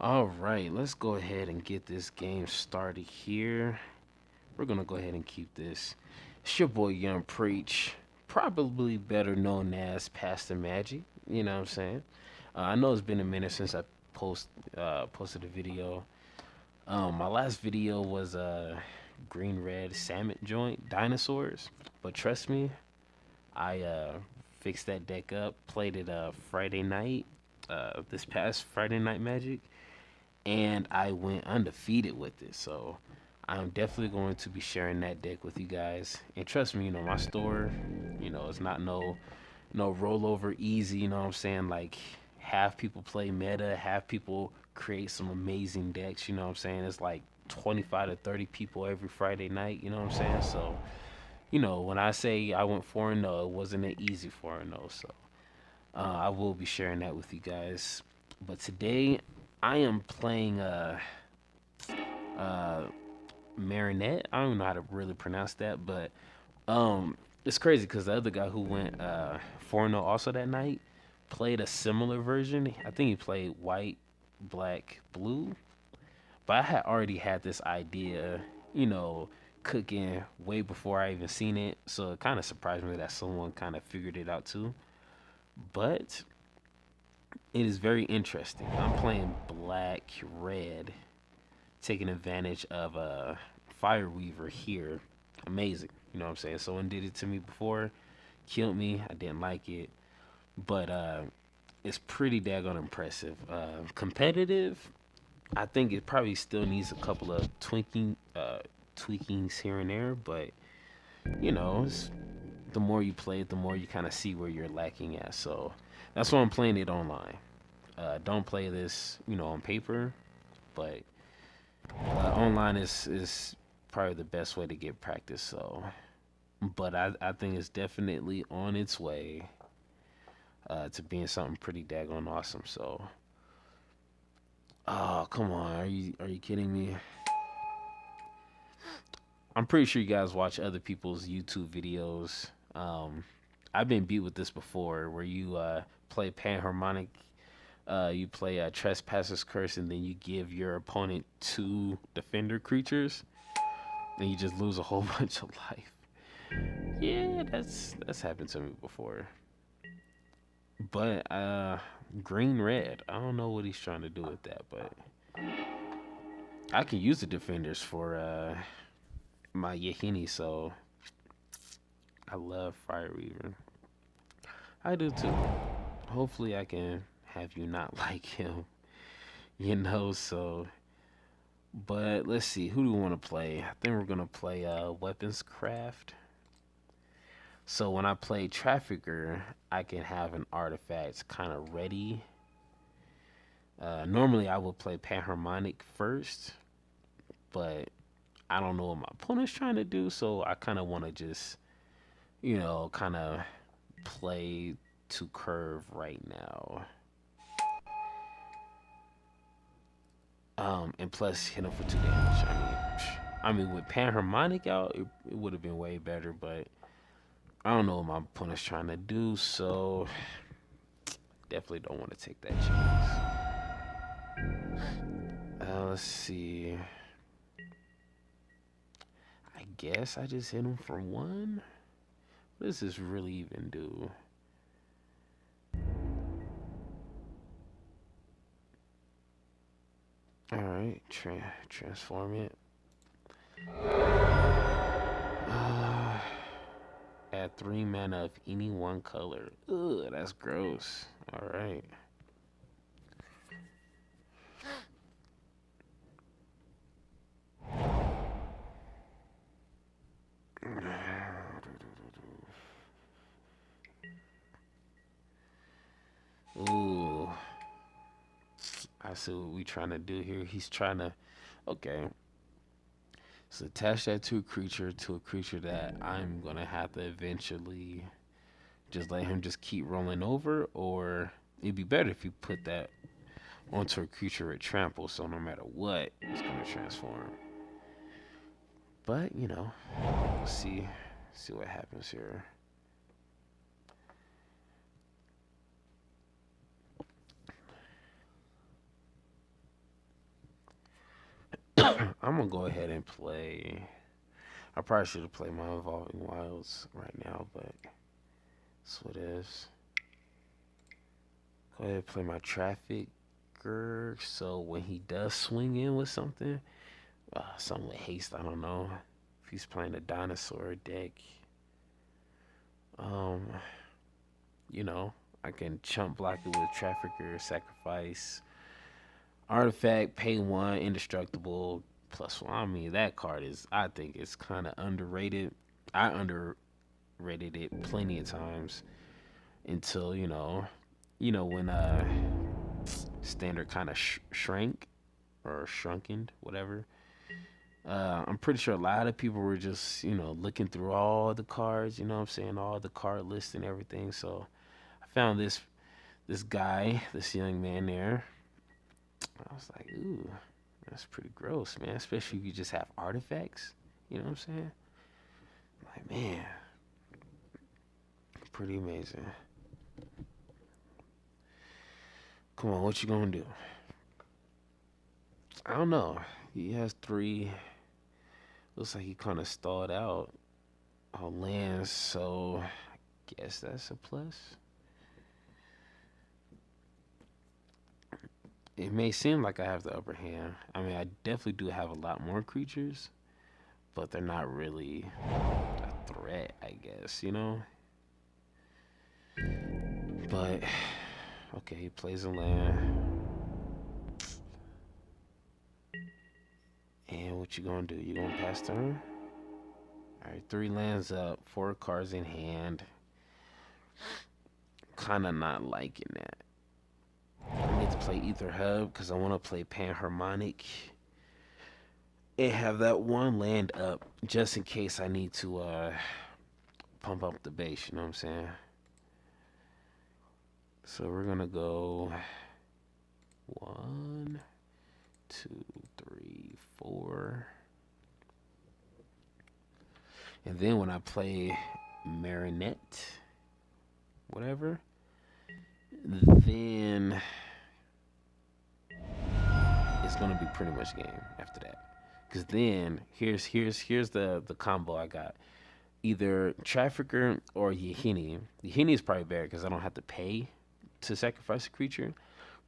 All right, let's go ahead and get this game started here. We're gonna go ahead and keep this. It's your boy Young Preach, probably better known as Pastor Magic. You know what I'm saying? I know it's been a minute since I posted a video. My last video was green red salmon joint dinosaurs, but trust me, I fixed that deck up, played it Friday night, this past Friday night Magic, and I went undefeated with it. So I'm definitely going to be sharing that deck with you guys. And trust me, my store, it's not no rollover easy. You know what I'm saying? Like half people play meta, half people create some amazing decks. You know what I'm saying? It's like 25 to 30 people every Friday night. You know what I'm saying? So when I say I went 4-0, it wasn't an easy 4-0. So I will be sharing that with you guys. But today I am playing uh Marionette. I don't know how to really pronounce that, but it's crazy because the other guy who went 4-0 also that night played a similar version. I think he played white, black, blue. But I had already had this idea, you know, cooking way before I even seen it. So it kind of surprised me that someone kind of figured it out too. But it is very interesting. I'm playing black, red, taking advantage of a fireweaver here. Amazing. You know what I'm saying? Someone did it to me before, killed me. I didn't like it. But it's pretty daggone impressive. Competitive, I think it probably still needs a couple of tweakings here and there, but it's, the more you play it, the more you kind of see where you're lacking at. So that's why I'm playing it online. Don't play this, on paper, but online is probably the best way to get practice. So, but I think it's definitely on its way to being something pretty daggone awesome. So, oh come on, are you kidding me? I'm pretty sure you guys watch other people's YouTube videos. I've been beat with this before, where you play Panharmonic, you play Trespasser's Curse, and then you give your opponent two defender creatures, and you just lose a whole bunch of life. Yeah, that's happened to me before. But green red, I don't know what he's trying to do with that, but I can use the defenders for my Yahenni, so I love fireweaver. I do too. Hopefully, I can have you not like him, So, but let's see, who do we want to play? I think we're gonna play Weaponscraft. So when I play Trafficker, I can have an artifact kind of ready. Normally, I would play Panharmonic first, but I don't know what my opponent's trying to do, so I kind of want to just, kind of play to curve right now. And plus hit him for 2 damage. I mean, with Panharmonic out, it would have been way better, but I don't know what my opponent's trying to do, so definitely don't want to take that chance. Let's see. I guess I just hit him for 1. What does this really even do? Alright, transform it. Add 3 mana of any one color. Ugh, that's gross. Alright. Ooh. I see what we trying to do here. He's trying to... Okay. So attach that to a creature that I'm going to have to eventually just let him just keep rolling over, or it'd be better if you put that onto a creature at trample, so no matter what, it's going to transform. But, we'll see what happens here. I'm gonna go ahead and play. I probably should have played my Evolving Wilds right now, but that's what it is. Go ahead and play my Trafficker. So when he does swing in with something, something with haste, I don't know. If he's playing a dinosaur deck, um, you know, I can chump block it with Trafficker, sacrifice, artifact, pay one, indestructible, +1. I mean, that card is, I think it's kind of underrated. I underrated it plenty of times until, when standard kind of shrank or shrunken, whatever. I'm pretty sure a lot of people were just, looking through all the cards, what I'm saying, all the card lists and everything. So I found this guy, this young man there. I was like, ooh, that's pretty gross, man. Especially if you just have artifacts. You know what I'm saying? Like, man, pretty amazing. Come on, what you gonna do? I don't know. He has 3. Looks like he kind of stalled out on lands, so I guess that's a plus. It may seem like I have the upper hand. I mean, I definitely do have a lot more creatures, but they're not really a threat, I guess, But, okay, he plays a land. And what you gonna do? You gonna pass turn? Alright, 3 lands up, 4 cards in hand. Kinda not liking that. I need to play Aether Hub because I want to play Panharmonic and have that 1 land up just in case I need to pump up the base, you know what I'm saying? So we're gonna go 1, 2, 3, 4. And then when I play Marionette, whatever, then it's gonna be pretty much game after that. Cause then here's the combo I got. Either Trafficker or Yahenni. Yahenni is probably better because I don't have to pay to sacrifice a creature.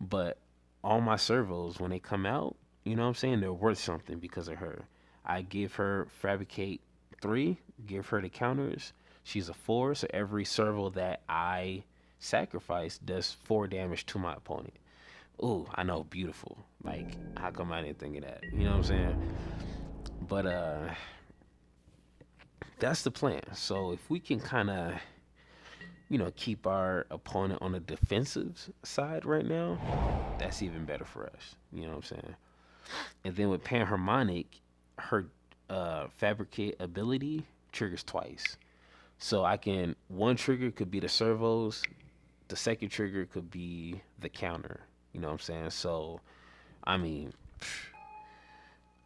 But all my servos, when they come out, you know what I'm saying, they're worth something because of her. I give her Fabricate 3, give her the counters. She's a 4, so every servo that I sacrifice does 4 damage to my opponent. Ooh, I know, beautiful. Like, how come I didn't think of that? You know what I'm saying? But that's the plan. So if we can kind of, keep our opponent on the defensive side right now, that's even better for us. You know what I'm saying? And then with Panharmonic, her Fabricate ability triggers twice. So one trigger could be the servos, the second trigger could be the counter. You know what I'm saying? So, I mean,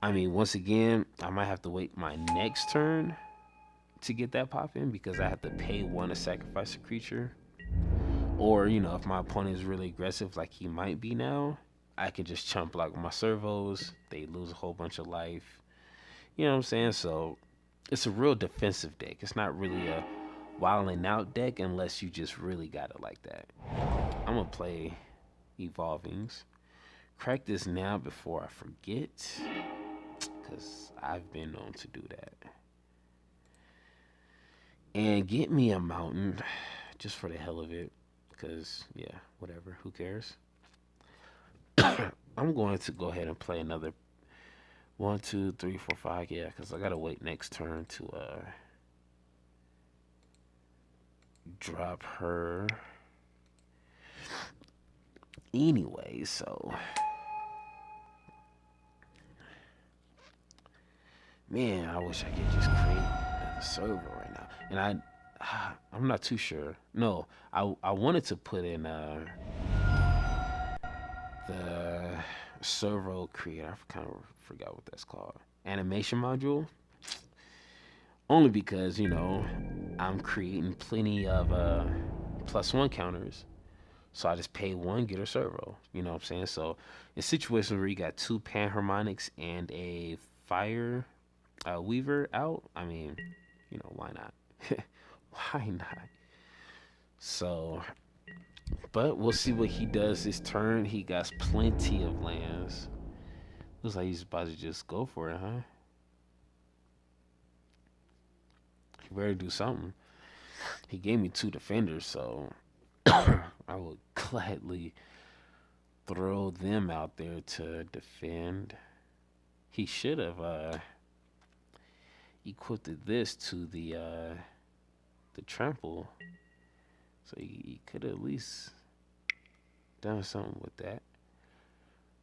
once again, I might have to wait my next turn to get that pop in because I have to pay 1 to sacrifice a creature. Or, if my opponent is really aggressive like he might be now, I can just chump block my servos. They lose a whole bunch of life. You know what I'm saying? So, it's a real defensive deck. It's not really a wilding out deck unless you just really got it like that. I'm going to play Evolvings. Crack this now before I forget, because I've been known to do that. And get me a mountain just for the hell of it, because, yeah, whatever, who cares? I'm going to go ahead and play another 1, 2, 3, 4, 5, yeah, because I gotta wait next turn to drop her anyway. So, man, I wish I could just create another server right now. And I'm not too sure. No, I wanted to put in the servo creator. I kind of forgot what that's called. Animation module. Only because, I'm creating plenty of +1 counters. So I just pay one, get a servo. You know what I'm saying? So in situations where you got two Panharmonics and a fire weaver out, I mean, why not? Why not? So, but we'll see what he does this turn. He got plenty of lands. Looks like he's about to just go for it, huh? He better do something. He gave me two defenders, so I would gladly throw them out there to defend. He should have equipped this to the trample, so he could at least done something with that.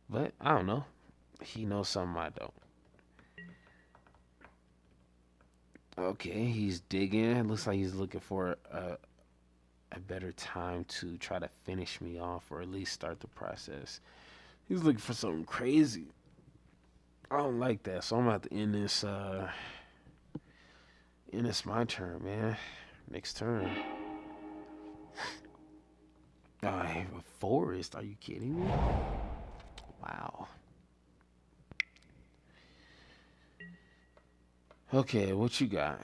But I don't know. He knows something I don't. Okay, he's digging. Looks like he's looking for a better time to try to finish me off, or at least start the process. He's looking for something crazy. I don't like that, so I'm about to end this. End this my turn, man. Next turn. I have a forest. Are you kidding me? Wow. Okay, what you got?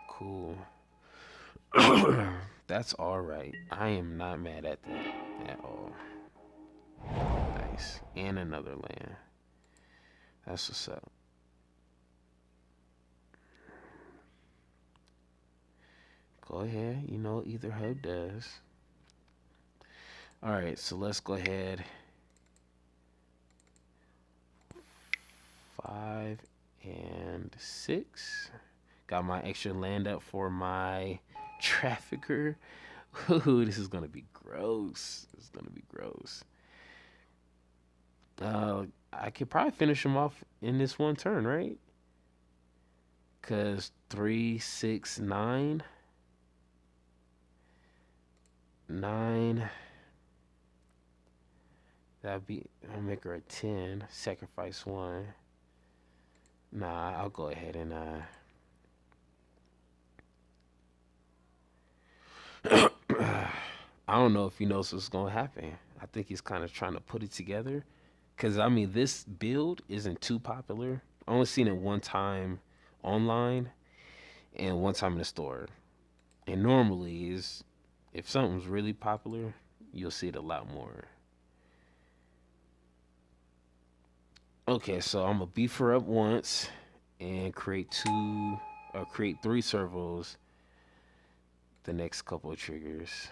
Cool. That's all right. I am not mad at that at all. Nice. And another land. That's what's up. Go ahead. You know, Aether Hub does. All right, so let's go ahead. 5 and 6. Got my extra land up for my trafficker. Ooh, this is gonna be gross. This is gonna be gross. I could probably finish him off in this one turn, right? Cause 3, 6, 9. 9. That'd be, I'll make her a 10. Sacrifice 1. Nah, I'll go ahead and I don't know if he knows what's gonna happen. I think he's kind of trying to put it together. Cause I mean, this build isn't too popular. I only seen it one time online and one time in the store. And normally is, if something's really popular, you'll see it a lot more. Okay, so I'm gonna beef her up once and create 3 servos the next couple of triggers.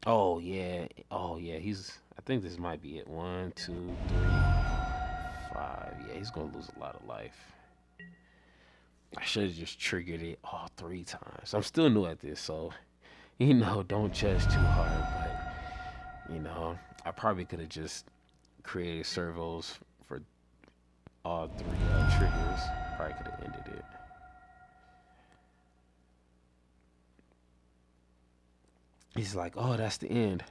Oh yeah. Oh yeah. I think this might be it. 1, 2, 3, 5. Yeah, he's gonna lose a lot of life. I should have just triggered it all 3 times. I'm still new at this, so don't judge too hard. But I probably could have just created servos for all 3 triggers. Probably could have ended it. He's like, oh, that's the end.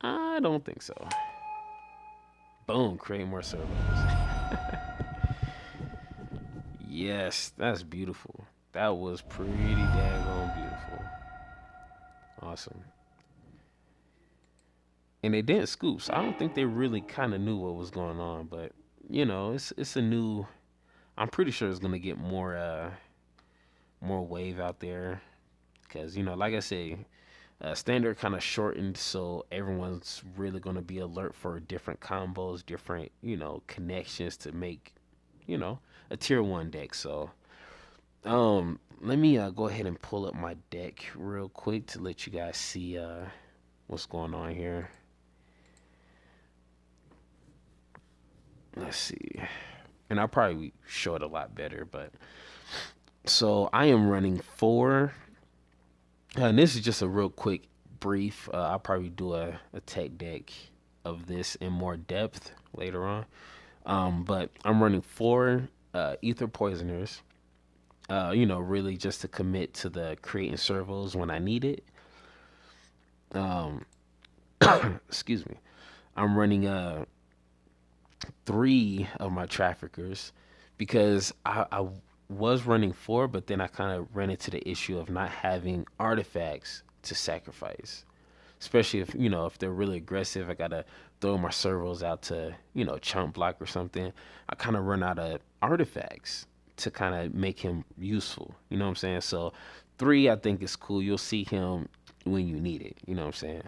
I don't think so. Boom, create more servos. Yes, that's beautiful. That was pretty daggone beautiful. Awesome. And they didn't scoop, so I don't think they really kind of knew what was going on. But it's a new. I'm pretty sure it's gonna get more wave out there, because like I say, standard kind of shortened, so everyone's really gonna be alert for different combos, different connections to make a tier 1 deck. So let me go ahead and pull up my deck real quick to let you guys see what's going on here. Let's see. And I'll probably show it a lot better, but so I am running 4. And this is just a real quick brief. I'll probably do a Teck Deck of this in more depth later on. But I'm running 4 Aether Poisoners. Really just to commit to the creating servos when I need it. Excuse me. I'm running 3 of my traffickers because I was running 4, but then I kind of ran into the issue of not having artifacts to sacrifice. especially if if they're really aggressive. I gotta throw my servos out to chump block or something. I kind of run out of artifacts to kind of make him useful. You know what I'm saying? So 3, I think is cool. You'll see him when you need it. You know what I'm saying?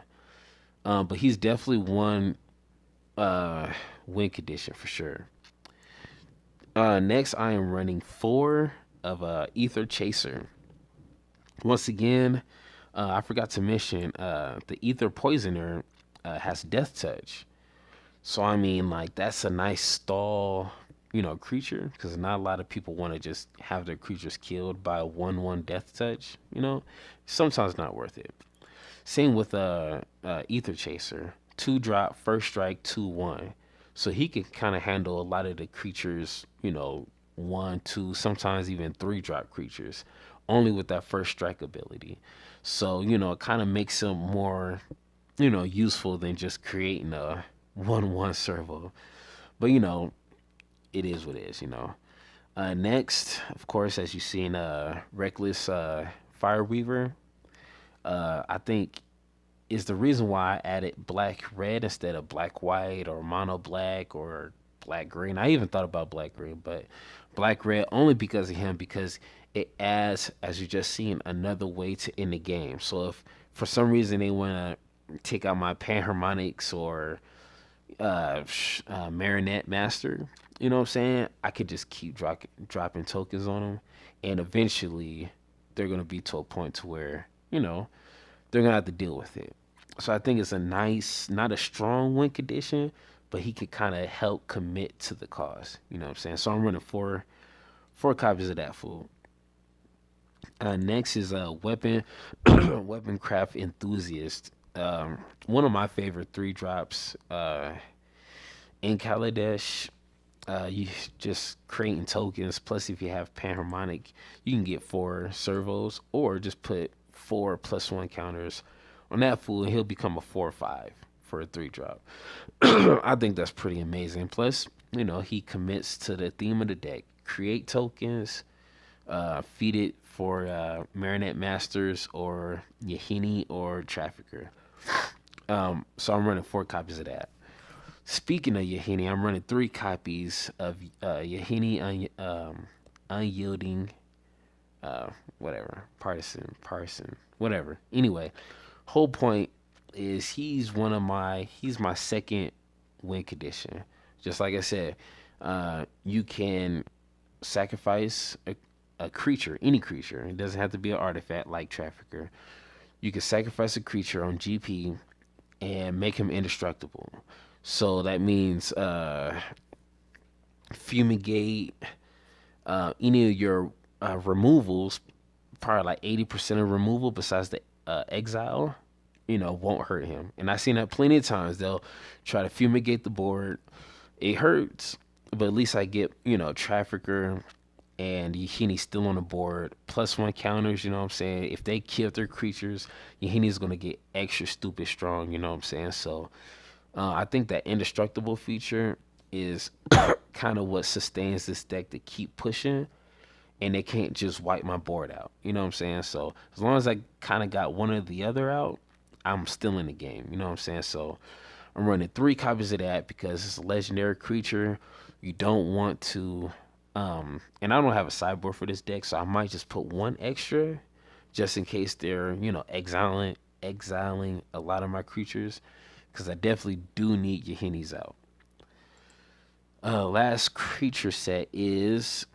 But he's definitely one win condition for sure. Next, I am running 4 of Aether Chaser. Once again, I forgot to mention the Aether Poisoner has Death Touch. So I mean, like that's a nice stall, creature because not a lot of people want to just have their creatures killed by a 1/1 Death Touch. Sometimes not worth it. Same with Aether Chaser, 2-drop, first strike, 2/1. So he can kind of handle a lot of the creatures, 1, 2, sometimes even 3-drop creatures, only with that first strike ability. So it kind of makes him more, useful than just creating a 1/1 servo. But it is what it is. Next, of course, as you've seen, Reckless Fireweaver. I think is the reason why I added black red instead of black white or mono black or black green. I even thought about black green, but black red only because of him, because it adds, as you just seen, another way to end the game. So if for some reason they want to take out my Panharmonics or Marionette Master, you know what I'm saying? I could just keep dropping tokens on them, and eventually they're gonna be to a point to where they're gonna have to deal with it. So I think it's a nice, not a strong win condition, but he could kind of help commit to the cause. You know what I'm saying? So I'm running four copies of that fool. Next is a Weaponcraft Enthusiast. One of my favorite 3-drops in Kaladesh. You just creating tokens. Plus, if you have Panharmonic, you can get 4 servos, or just put 4 +1 counters on that fool, and he'll become a 4/5 for a 3-drop. I think that's pretty amazing. Plus, he commits to the theme of the deck: create tokens, feed it for Marionette Masters or Yahenni or Trafficker. So I'm running 4 copies of that. Speaking of Yahenni, I'm running 3 copies of Yahenni Unyielding, whatever, Partisan, whatever. Anyway, whole point is he's my second win condition. Just like I said, you can sacrifice a creature, any creature. It doesn't have to be an artifact like Trafficker. You can sacrifice a creature on GP and make him indestructible. So that means fumigate, any of your removals, probably like 80% of removal besides the exile, won't hurt him. And I've seen that plenty of times. They'll try to fumigate the board. It hurts, but at least I get, Trafficker and Yahenni's still on the board. +1 counters, you know what I'm saying? If they kill their creatures, Yahenni's going to get extra stupid strong, you know what I'm saying? So I think that indestructible feature is kind of what sustains this deck to keep pushing, and they can't just wipe my board out. You know what I'm saying? So as long as I kind of got one or the other out, I'm still in the game. You know what I'm saying? So I'm running 3 copies of that because it's a legendary creature. You don't want to, and I don't have a sideboard for this deck, so I might just put 1 extra just in case they're, exiling a lot of my creatures, because I definitely do need Yahenni's out. Last creature set is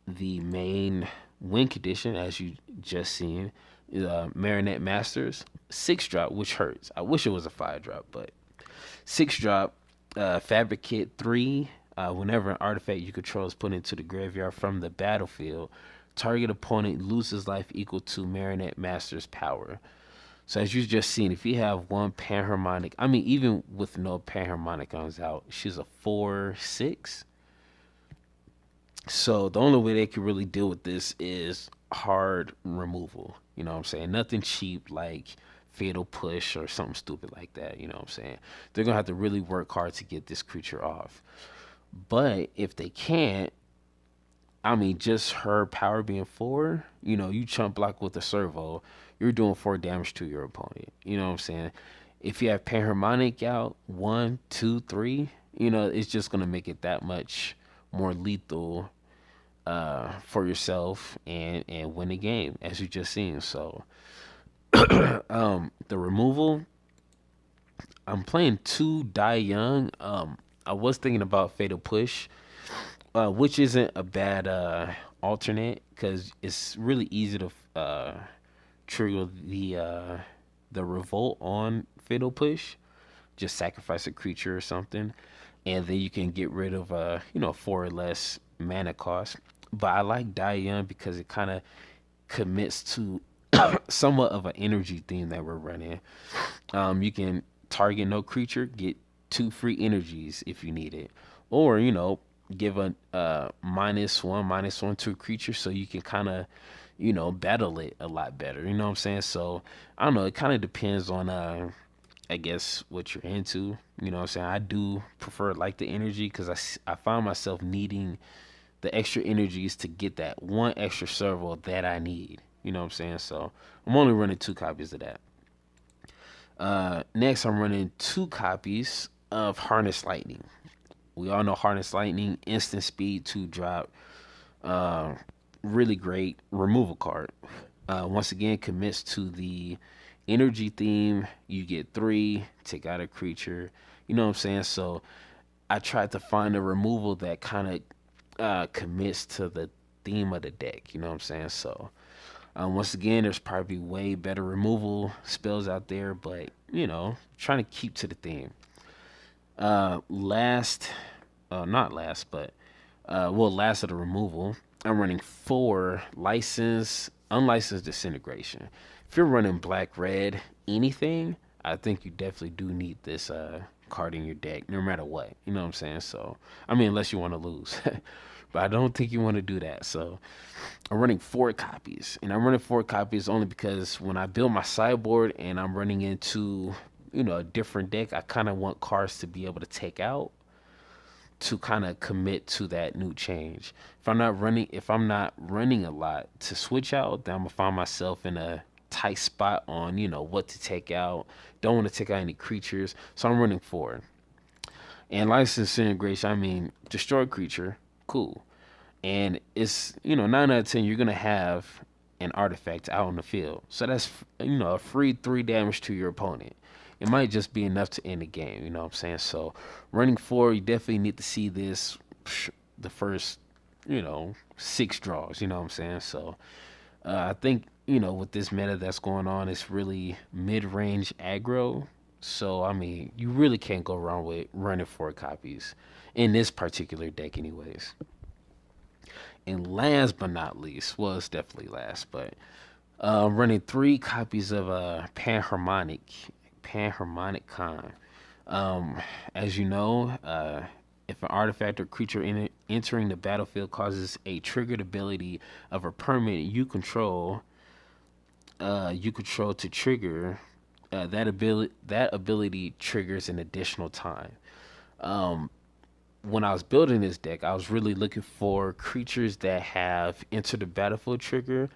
the main win condition, as you just seen. Marionette Masters, 6-drop, which hurts. I wish it was a 5-drop, but 6-drop, Fabricate 3. Whenever an artifact you control is put into the graveyard from the battlefield, target opponent loses life equal to Marionette Master's power. So as you just seen, if you have 1 Panharmonic, I mean, even with no Panharmonicons out, she's a 4/6. So the only way they can really deal with this is hard removal. You know what I'm saying? Nothing cheap like Fatal Push or something stupid like that. You know what I'm saying? They're going to have to really work hard to get this creature off. But if they can't, I mean, just her power being 4, you chump block with a servo, you're doing 4 damage to your opponent. You know what I'm saying? If you have Panharmonic out, one, two, three, it's just gonna make it that much more lethal for yourself and win the game, as you just seen. So the removal, I'm playing two Die Young. I was thinking about Fatal Push, which isn't a bad alternate because it's really easy to trigger the revolt on Fatal Push. Just sacrifice a creature or something, and then you can get rid of four or less mana cost. But I like Die Young because it kind of commits to somewhat of an energy theme that we're running. You can target no creature, get two free energies if you need it, or give a -1/-1 to a creature so you can kind of battle it a lot better. You know what I'm saying? So I don't know. It kind of depends on I guess what you're into. You know what I'm saying? I do prefer like the energy because I find myself needing the extra energies to get that one extra servo that I need. You know what I'm saying? So I'm only running 2 copies of that. Next, I'm running 2 copies of Harness Lightning. We all know Harness Lightning, instant speed, 2-drop. Really great removal card. Once again, commits to the energy theme. You get 3, take out a creature. You know what I'm saying? So I tried to find a removal that kind of commits to the theme of the deck. You know what I'm saying? So once again, there's probably way better removal spells out there, but trying to keep to the theme. Last, not last, but last of the removal, I'm running 4 unlicensed disintegration. If you're running black, red, anything, I think you definitely do need this card in your deck, no matter what. You know what I'm saying? So, I mean, unless you want to lose. But I don't think you want to do that. So I'm running 4 copies. And I'm running 4 copies only because when I build my sideboard and I'm running into, a different deck, I kind of want cards to be able to take out to kind of commit to that new change. If I'm not running a lot to switch out, then I'm gonna find myself in a tight spot on, what to take out. Don't want to take out any creatures. So I'm running 4. And license integration, I mean, destroy creature, cool. And it's, 9 out of 10, you're going to have an artifact out on the field. So that's, a free 3 damage to your opponent. It might just be enough to end the game, you know what I'm saying? So running 4, you definitely need to see this the first, 6 draws, you know what I'm saying? So I think, with this meta that's going on, it's really mid-range aggro. So, I mean, you really can't go wrong with running 4 copies in this particular deck anyways. And last but not least, well, it's definitely last, but running 3 copies of Panharmonicon. As you know, if an artifact or creature entering the battlefield causes a triggered ability of a permanent you control to trigger, that ability triggers an additional time. When I was building this deck, I was really looking for creatures that have enter the battlefield trigger,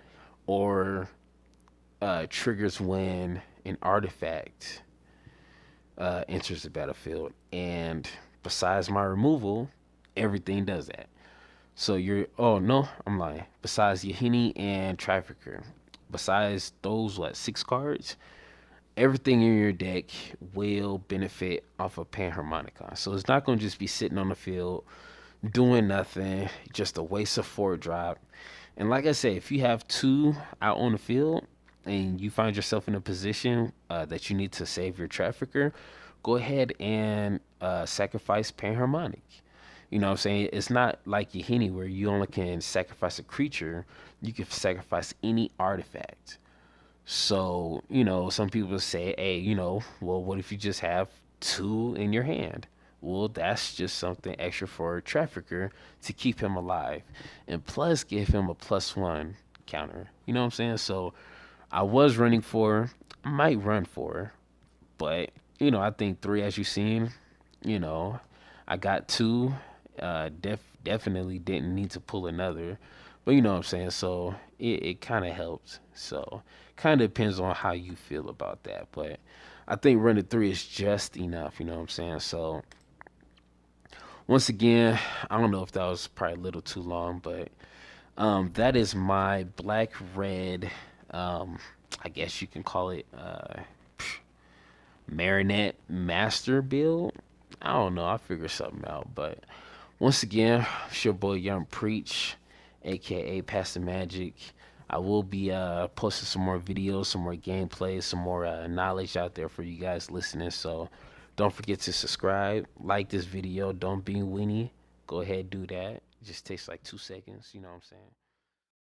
or triggers when an artifact enters the battlefield. And besides my removal, everything does that. So I'm lying. Besides Yahenni and Trafficker, besides those 6 cards, everything in your deck will benefit off of Panharmonicon. So it's not going to just be sitting on the field doing nothing, just a waste of 4-drop. And like I said, if you have 2 out on the field and you find yourself in a position that you need to save your Trafficker, go ahead and sacrifice Panharmonic. You know what I'm saying? It's not like Yahenni where you only can sacrifice a creature. You can sacrifice any artifact. So, some people say, hey, well, what if you just have 2 in your hand? Well, that's just something extra for a Trafficker to keep him alive. And plus give him a +1 counter. You know what I'm saying? So I was running 4. I might run 4. But, I think 3, as you've seen, I got 2. Definitely didn't need to pull another. But you know what I'm saying? So it kind of helps. So kind of depends on how you feel about that. But I think render 3 is just enough, you know what I'm saying? So once again, I don't know if that was probably a little too long, but that is my black red, I guess you can call it Marionette Master build. I don't know. I'll figure something out. But once again, it's your boy Young Preach, aka Pastor Magic. I will be posting some more videos, some more gameplay, some more knowledge out there for you guys listening. So don't forget to subscribe, like this video. Don't be weenie. Go ahead, do that. It just takes like 2 seconds. You know what I'm saying?